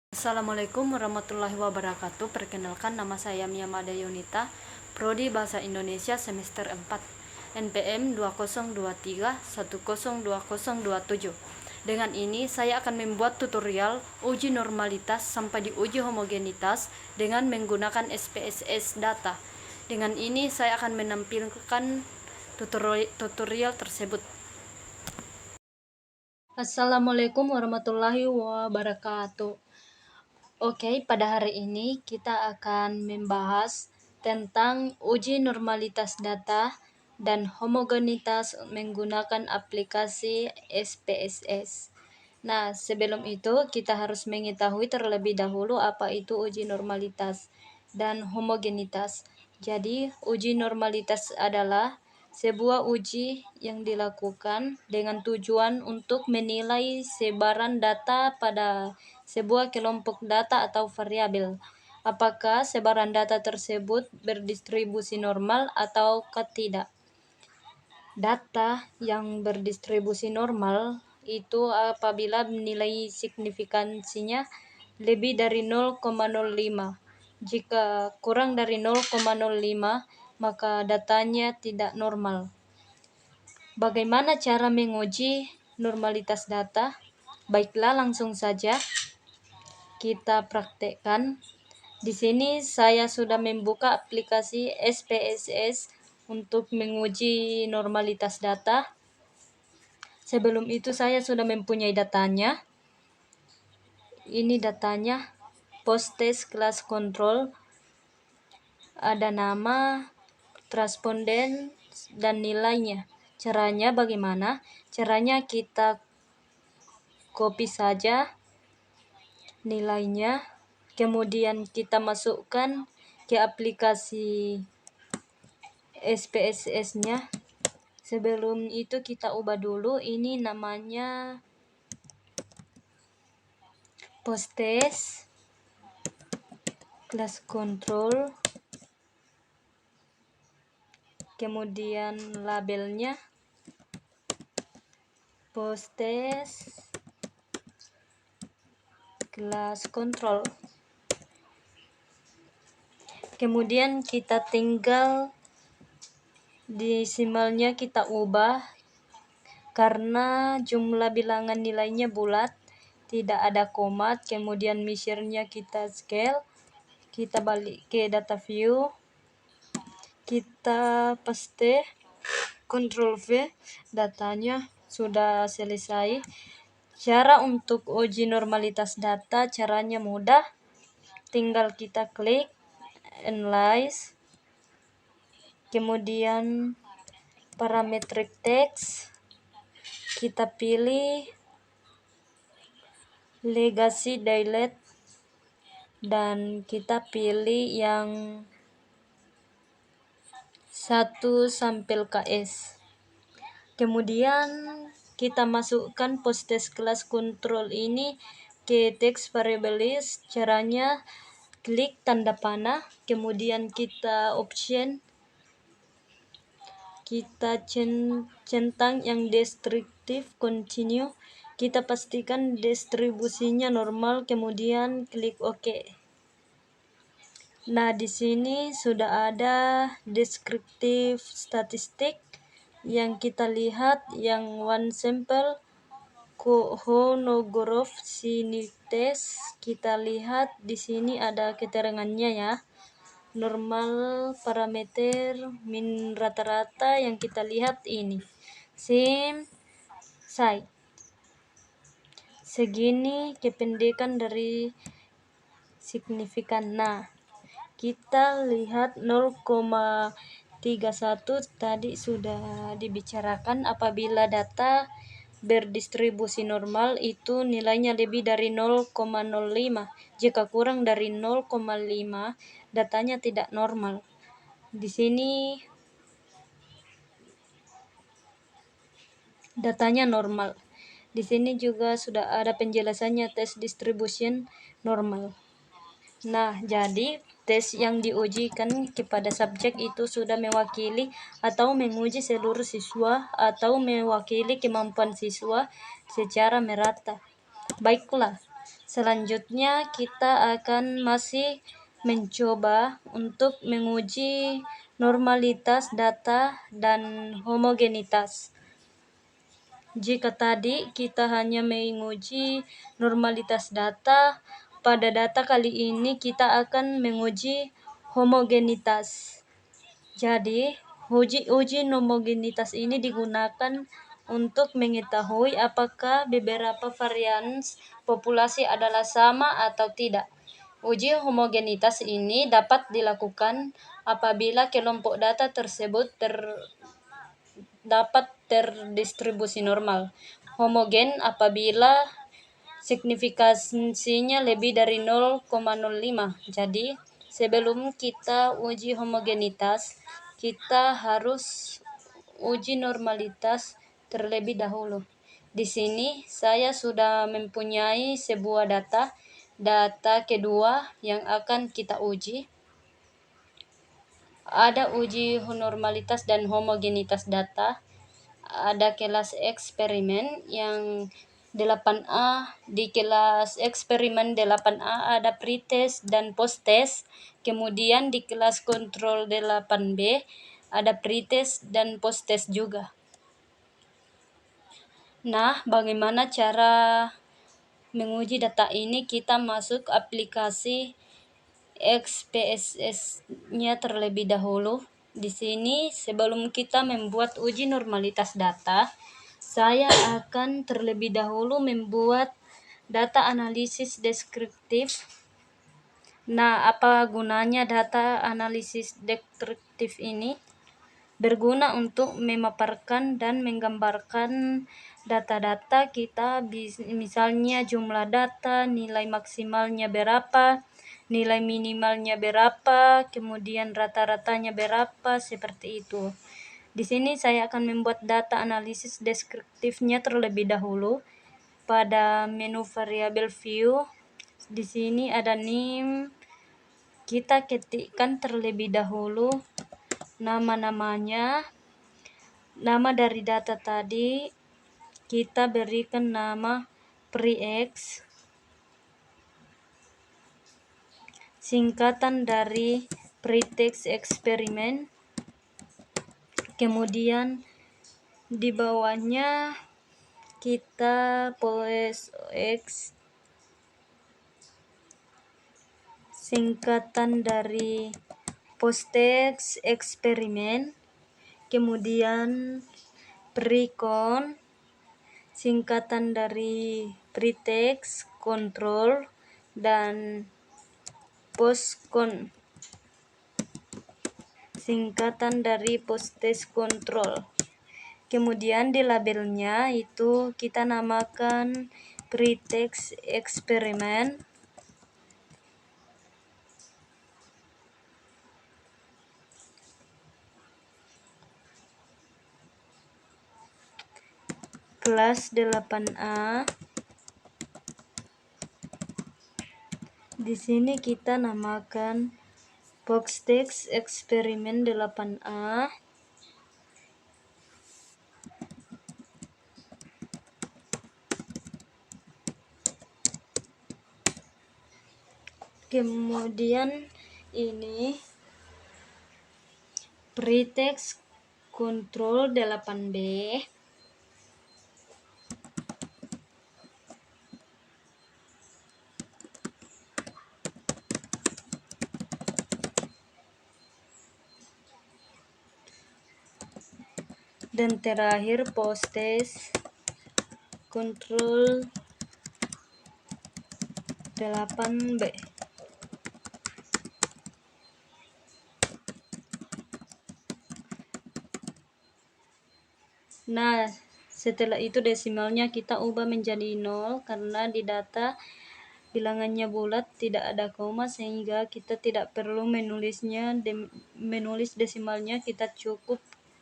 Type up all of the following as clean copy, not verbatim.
Assalamualaikum warahmatullahi wabarakatuh. Perkenalkan, nama saya Mia Mada Yunita, Prodi Bahasa Indonesia semester 4, NPM 2023102027. Dengan ini saya akan membuat tutorial uji normalitas sampai di uji homogenitas dengan menggunakan SPSS data. Dengan ini saya akan menampilkan tutorial tersebut. Assalamualaikum warahmatullahi wabarakatuh. Oke, pada hari ini kita akan membahas tentang uji normalitas data dan homogenitas menggunakan aplikasi SPSS. Nah, sebelum itu kita harus mengetahui terlebih dahulu apa itu uji normalitas dan homogenitas. Jadi, uji normalitas adalah sebuah uji yang dilakukan dengan tujuan untuk menilai sebaran data pada sebuah kelompok data atau variabel. Apakah sebaran data tersebut berdistribusi normal atau tidak? Data yang berdistribusi normal itu apabila nilai signifikansinya lebih dari 0,05. Jika kurang dari 0,05, maka datanya tidak normal. Bagaimana cara menguji normalitas data? Baiklah, langsung saja kita praktekkan. Di sini saya sudah membuka aplikasi SPSS untuk menguji normalitas data. Sebelum itu saya sudah mempunyai datanya. Ini datanya, post test class control, ada nama, responden, dan nilainya. Caranya bagaimana? Caranya kita copy saja nilainya, kemudian kita masukkan ke aplikasi SPSS-nya. Sebelum itu kita ubah dulu, ini namanya post test class control, kemudian labelnya post test class control. Kemudian kita tinggal desimalnya kita ubah karena jumlah bilangan nilainya bulat, tidak ada koma. Kemudian measure-nya kita scale, kita balik ke data view, kita paste, Ctrl V, datanya sudah selesai. Cara untuk uji normalitas data, caranya mudah, tinggal kita klik analyze, kemudian parametric text, kita pilih legacy delete, dan kita pilih yang 1 sampai KS. Kemudian kita masukkan post test class control ini ke text variable list. Caranya klik tanda panah, kemudian kita option, kita centang yang deskriptif continue, kita pastikan distribusinya normal, kemudian klik OK. Nah, di sini sudah ada deskriptif statistik yang kita lihat, yang one sample honograph sinites. Kita lihat di sini ada keterangannya ya. Normal, parameter, min, rata-rata yang kita lihat ini. Same side. Segini kependekan dari signifikan. Nah, kita lihat 0,31 tadi sudah dibicarakan. Apabila data berdistribusi normal itu nilainya lebih dari 0,05. Jika kurang dari 0,5, datanya tidak normal. Di sini datanya normal. Di sini juga sudah ada penjelasannya, test distribution normal. Nah, jadi tes yang diujikan kepada subjek itu sudah mewakili atau menguji seluruh siswa atau mewakili kemampuan siswa secara merata. Baiklah, Selanjutnya kita akan masih mencoba untuk menguji normalitas data dan homogenitas. Jika tadi kita hanya menguji normalitas data, pada data kali ini kita akan menguji homogenitas. Jadi, uji homogenitas ini digunakan untuk mengetahui apakah beberapa varian populasi adalah sama atau tidak. Uji homogenitas ini dapat dilakukan apabila kelompok data tersebut dapat terdistribusi normal, homogen apabila signifikansinya lebih dari 0,05. Jadi, sebelum kita uji homogenitas, kita harus uji normalitas terlebih dahulu. Di sini saya sudah mempunyai sebuah data kedua yang akan kita uji. Ada uji normalitas dan homogenitas data. Ada kelas eksperimen yang 8A. Di kelas eksperimen 8A ada pretest dan posttest. Kemudian di kelas kontrol 8B ada pretest dan posttest juga. Nah, bagaimana cara menguji data ini? Kita masuk aplikasi XPSS-nya terlebih dahulu. Di sini sebelum kita membuat uji normalitas data, saya akan terlebih dahulu membuat data analisis deskriptif. Nah, apa gunanya data analisis deskriptif ini? Berguna untuk memaparkan dan menggambarkan data-data kita, misalnya jumlah data, nilai maksimalnya berapa, nilai minimalnya berapa, kemudian rata-ratanya berapa, seperti itu. Di sini saya akan membuat data analisis deskriptifnya terlebih dahulu. Pada menu variabel view, di sini ada name. Kita ketikkan terlebih dahulu nama-namanya. Nama dari data tadi kita berikan nama prex, singkatan dari pretest eksperimen. Kemudian di bawahnya kita POSX, singkatan dari posttest eksperimen. Kemudian precon, singkatan dari pretest control, dan postcon, singkatan dari posttest control. Kemudian di labelnya itu kita namakan pretest eksperimen. Kelas 8A. Di sini kita namakan posttest eksperimen 8A. Kemudian ini pretest control 8B. Dan terakhir posttest control 8B. Nah, setelah itu desimalnya kita ubah menjadi 0 karena di data bilangannya bulat, tidak ada koma, sehingga kita tidak perlu menulis desimalnya. Kita cukup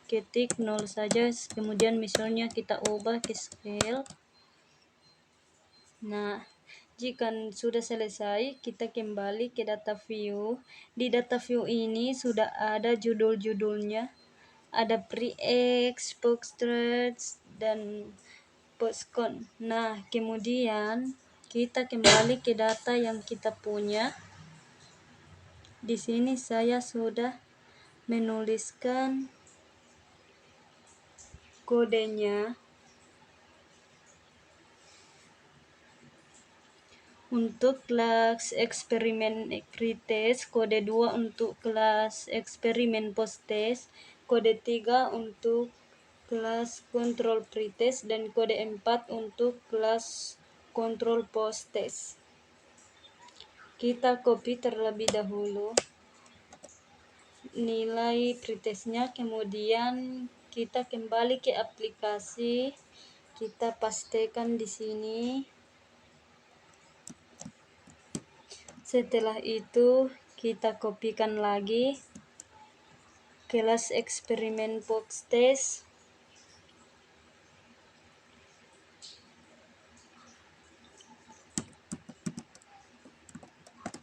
ketik 0 saja, kemudian misalnya kita ubah ke scale. Nah, jika sudah selesai, kita kembali ke data view. Di data view ini sudah ada judul-judulnya, ada prex, posttest, dan postcon. Nah, kemudian kita kembali ke data yang kita punya. Di sini saya sudah menuliskan kodenya. Untuk kelas eksperimen pretest, kode 2 untuk kelas eksperimen post-test, kode 3 untuk kelas kontrol pretest, dan kode 4 untuk kelas kontrol post-test. Kita copy terlebih dahulu nilai pretestnya, kemudian kita kembali ke aplikasi, kita pastekan di sini. Setelah itu kita kopikan lagi kelas eksperimen post-test.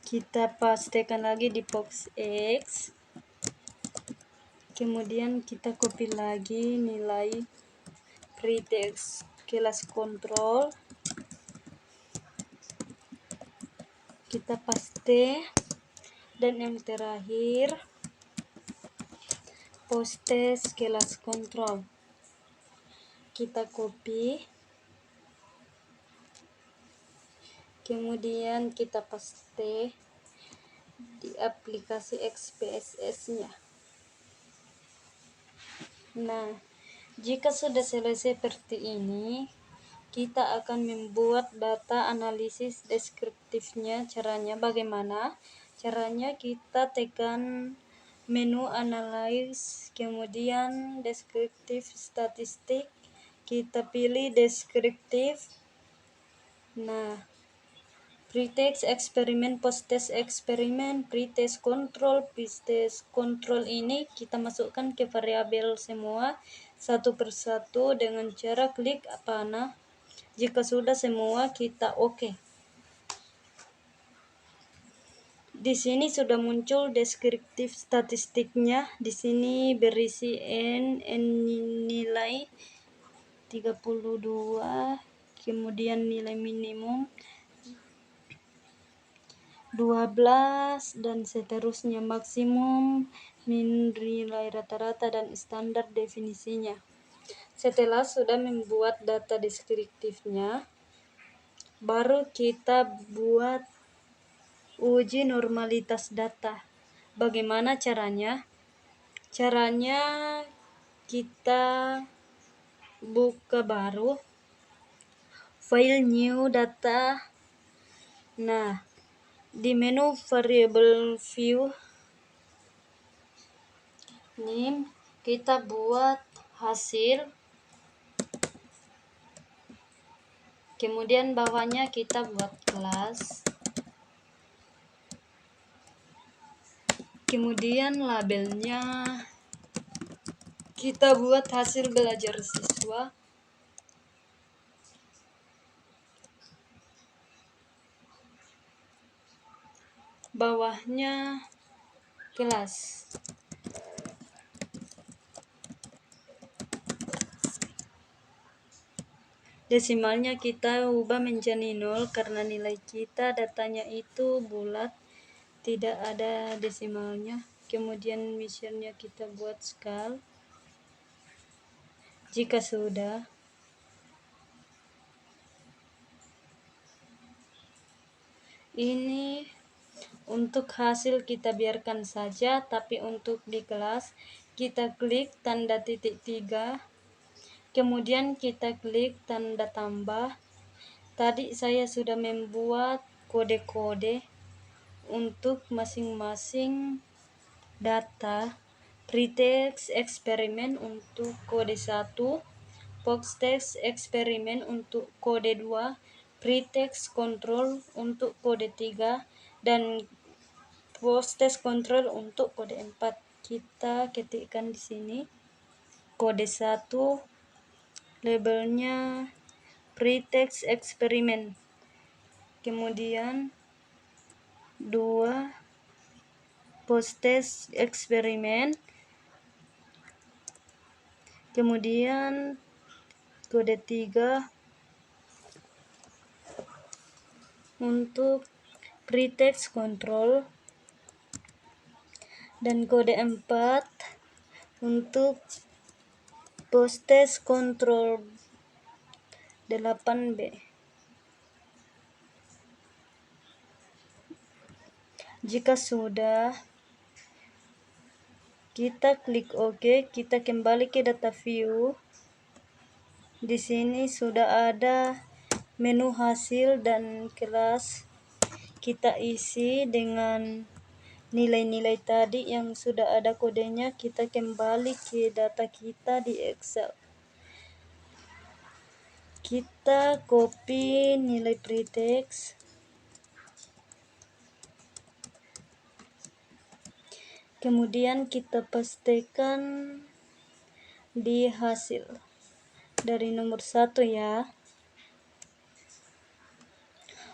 Kita pastekan lagi di box X. Kemudian kita copy lagi nilai pretest kelas kontrol. Kita paste. Dan yang terakhir post-test kelas kontrol. Kita copy. Kemudian kita paste di aplikasi XPSS-nya. Nah, jika sudah selesai seperti ini, kita akan membuat data analisis deskriptifnya. Caranya bagaimana? Caranya kita tekan menu analyze, kemudian deskriptif statistik, kita pilih deskriptif. Nah, pretest eksperimen, post-test eksperimen, pretest kontrol, post-test kontrol ini kita masukkan ke variabel semua satu persatu dengan cara klik panah. Jika sudah semua, kita oke. Di sini sudah muncul deskriptif statistiknya. Di sini berisi n nilai 32, kemudian nilai minimum 12 dan seterusnya, maksimum, nilai rata-rata, dan standar definisinya. Setelah sudah membuat data deskriptifnya, baru kita buat uji normalitas data. Bagaimana caranya? Caranya kita buka baru file new data. Nah, di menu variable view name kita buat hasil, kemudian bawahnya kita buat kelas, kemudian labelnya kita buat hasil belajar siswa, bawahnya kelas. Desimalnya kita ubah menjadi 0 karena nilai kita datanya itu bulat, tidak ada desimalnya. Kemudian misalnya kita buat skal. Jika sudah, ini untuk hasil kita biarkan saja, tapi untuk di kelas kita klik tanda titik 3, kemudian kita klik tanda tambah. Tadi saya sudah membuat kode-kode untuk masing-masing data. Pretest eksperimen untuk kode 1, post-test eksperimen untuk kode 2, pretest kontrol untuk kode 3, dan post-test kontrol untuk kode 4. Kita ketikkan di sini kode 1, labelnya pretest eksperimen, kemudian 2 post-test eksperimen, kemudian kode 3 untuk pretext control, dan kode 4 untuk post-test control 8B. Jika sudah, kita klik OK, kita kembali ke data view. Di sini sudah ada menu hasil dan kelas. Kita isi dengan nilai-nilai tadi yang sudah ada kodenya. Kita kembali ke data kita di Excel. Kita copy nilai pretext. Kemudian kita pastekan di hasil dari nomor 1 ya.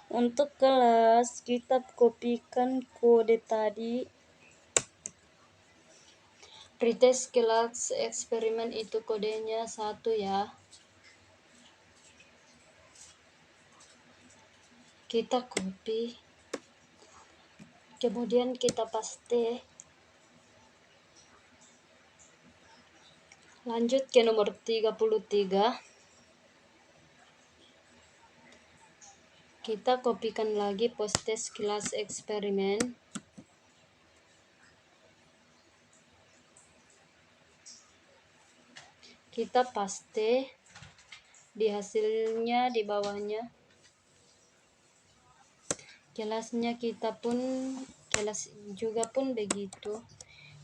Untuk kelas kita kopikan kode tadi. Pretest kelas eksperimen itu kodenya 1 ya. Kita copy. Kemudian kita paste. Lanjut ke nomor 33. Kita kopikan lagi post-test kelas eksperimen. Kita paste di hasilnya di bawahnya. Kelasnya kelas juga pun begitu.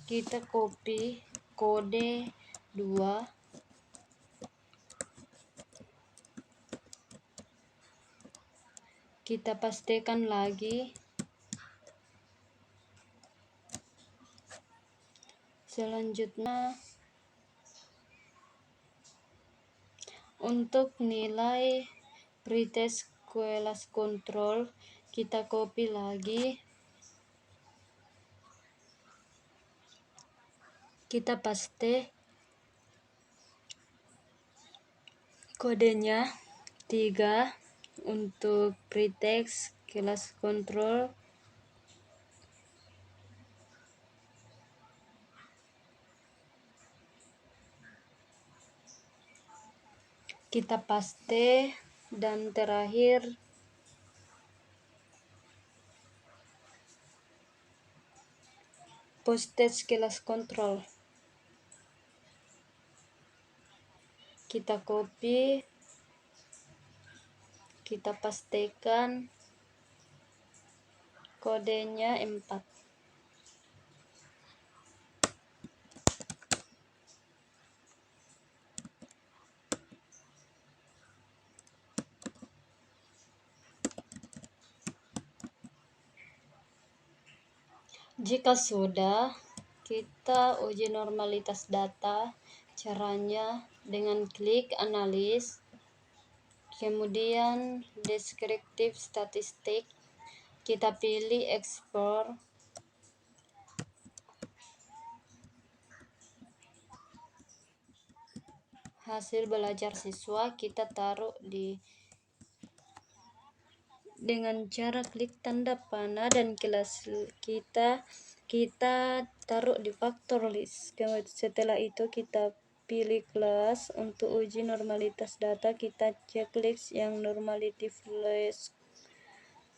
Kita copy kode 2. Kita pastekan lagi. Selanjutnya untuk nilai pretest kelas kontrol kita copy lagi. Kita paste kodenya 3 untuk pretext kelas kontrol. Kita paste dan terakhir post-test kelas kontrol. Kita copy, kita pastekan kodenya 4. Jika sudah, kita uji normalitas data. Caranya dengan klik analis, kemudian deskriptif statistik, kita pilih ekspor. Hasil belajar siswa kita taruh dengan cara klik tanda panah dan kelas kita taruh di faktor list. Setelah itu kita pilih kelas. Untuk uji normalitas data kita checklist yang normalitive list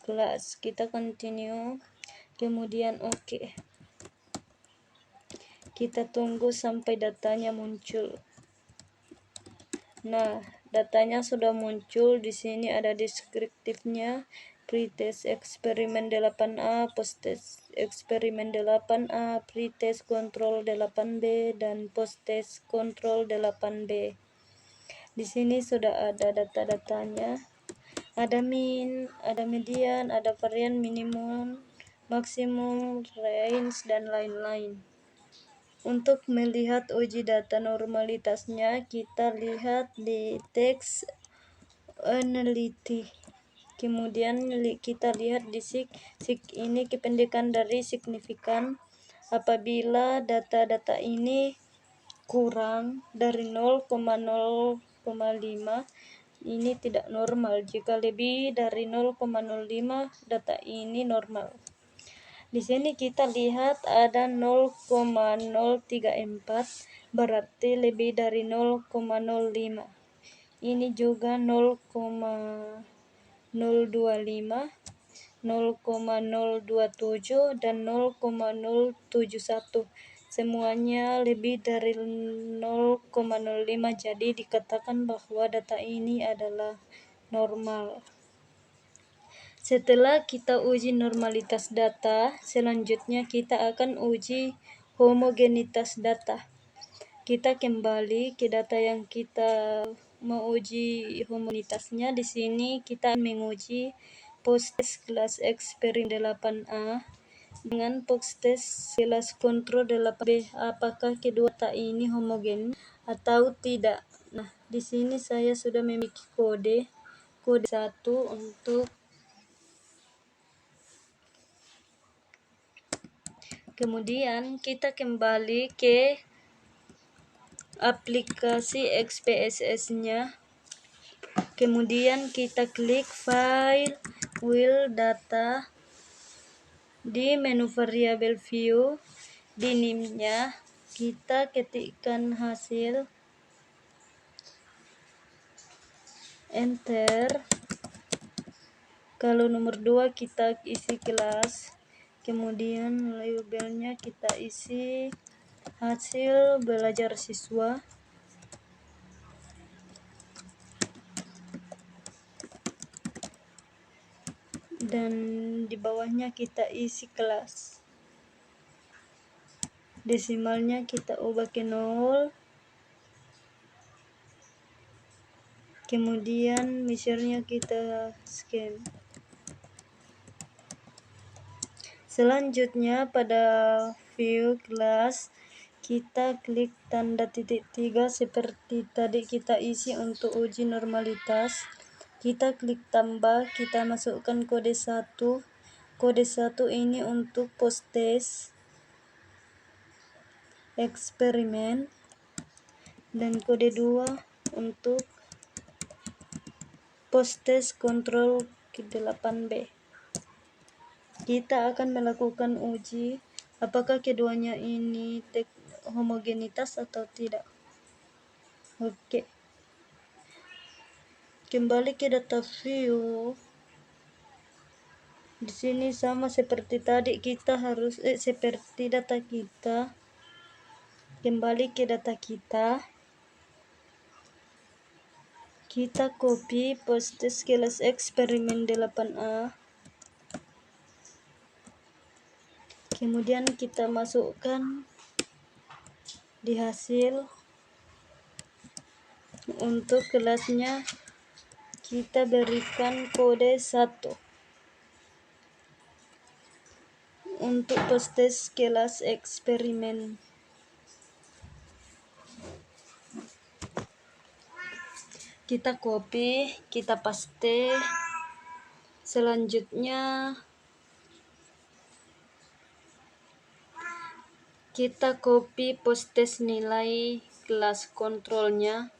kelas. Kita continue, kemudian OK. Kita tunggu sampai datanya muncul. Nah, datanya sudah muncul. Di sini ada deskriptifnya. Pretest eksperimen 8A, post-test eksperimen 8A, pretest kontrol 8B, dan post-test kontrol 8B. Di sini sudah ada data-datanya. Ada min, ada median, ada varian minimum, maksimum, range, dan lain-lain. Untuk melihat uji data normalitasnya, kita lihat di teks analytics. Kemudian kita lihat di sig ini kependekan dari signifikan. Apabila data-data ini kurang dari 0,5, ini tidak normal. Jika lebih dari 0,05 data ini normal. Di sini kita lihat ada 0,034 berarti lebih dari 0,05. Ini juga 0,025, 0,027 dan 0,071. Semuanya lebih dari 0,05, jadi dikatakan bahwa data ini adalah normal. Setelah kita uji normalitas data, selanjutnya kita akan uji homogenitas data. Kita kembali ke data yang kita mau uji homogenitasnya. Di sini kita menguji post-test kelas eksperimen 8A dengan post-test kelas kontrol 8B. Apakah kedua data ini homogen atau tidak? Nah, di sini saya sudah memiliki kode 1 untuk kemudian kita kembali ke aplikasi XPSS-nya. Kemudian kita klik file will data di menu variable view. Di NIM-nya kita ketikkan hasil, enter. Kalau nomor 2 kita isi kelas, kemudian labelnya kita isi hasil belajar siswa. Dan di bawahnya kita isi kelas. Desimalnya kita ubah ke 0. Kemudian measure-nya kita scan. Selanjutnya pada view kelas kita klik tanda titik 3 seperti tadi kita isi untuk uji normalitas. Kita klik tambah, kita masukkan kode 1. Kode 1 ini untuk post-test eksperimen dan kode 2 untuk post-test kontrol 8B. Kita akan melakukan uji apakah keduanya ini homogenitas atau tidak. Oke. Kembali ke data view. Di sini sama seperti tadi, kita harus seperti data kita. Kembali ke data kita. Kita copy post-test kelas eksperimen 8A. Kemudian kita masukkan di hasil. Untuk kelasnya kita berikan kode 1. Untuk post-test kelas eksperimen. Kita copy, kita paste. Selanjutnya kita copy post-test nilai kelas kontrolnya.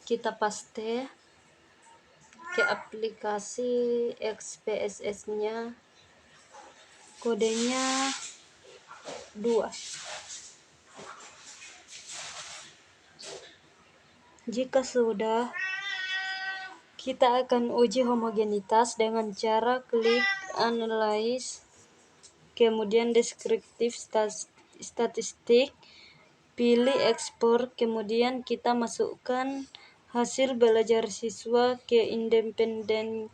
Kita paste ke aplikasi XPSS-nya. Kodenya 2. Jika sudah, kita akan uji homogenitas dengan cara klik analyze, kemudian deskriptif statistik, pilih ekspor, kemudian kita masukkan hasil belajar siswa ke independen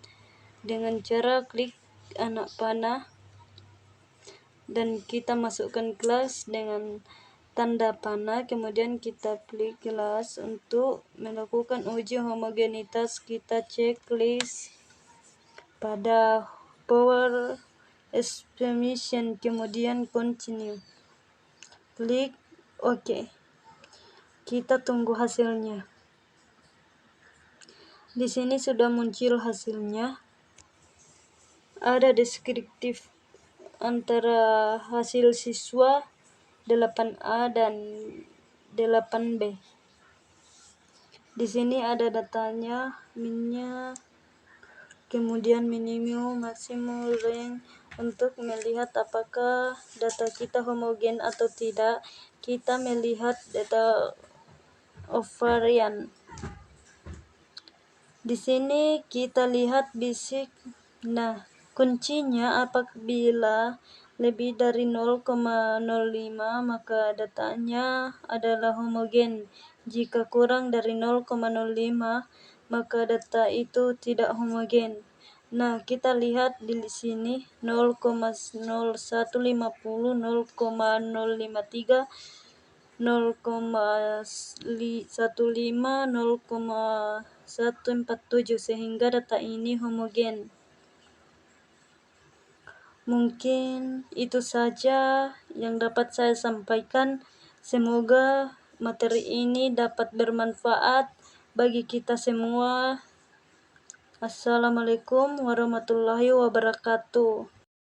dengan cara klik anak panah dan kita masukkan kelas dengan tanda panah, kemudian kita klik kelas untuk melakukan uji homogenitas. Kita checklist pada power estimation, kemudian continue, klik OK. Kita tunggu hasilnya. Di sini sudah muncul hasilnya. Ada deskriptif antara hasil siswa 8A dan 8B. Di sini ada datanya, minnya, kemudian minimum, maksimum, range. Untuk melihat apakah data kita homogen atau tidak, kita melihat data of varian. Di sini kita lihat basic. Nah, kuncinya apabila lebih dari 0,05 maka datanya adalah homogen. Jika kurang dari 0,05 maka data itu tidak homogen. Nah, kita lihat di sini 0,0150, 0,053, 0,15, 0,147 sehingga data ini homogen. Mungkin itu saja yang dapat saya sampaikan. Semoga materi ini dapat bermanfaat bagi kita semua. Assalamualaikum warahmatullahi wabarakatuh.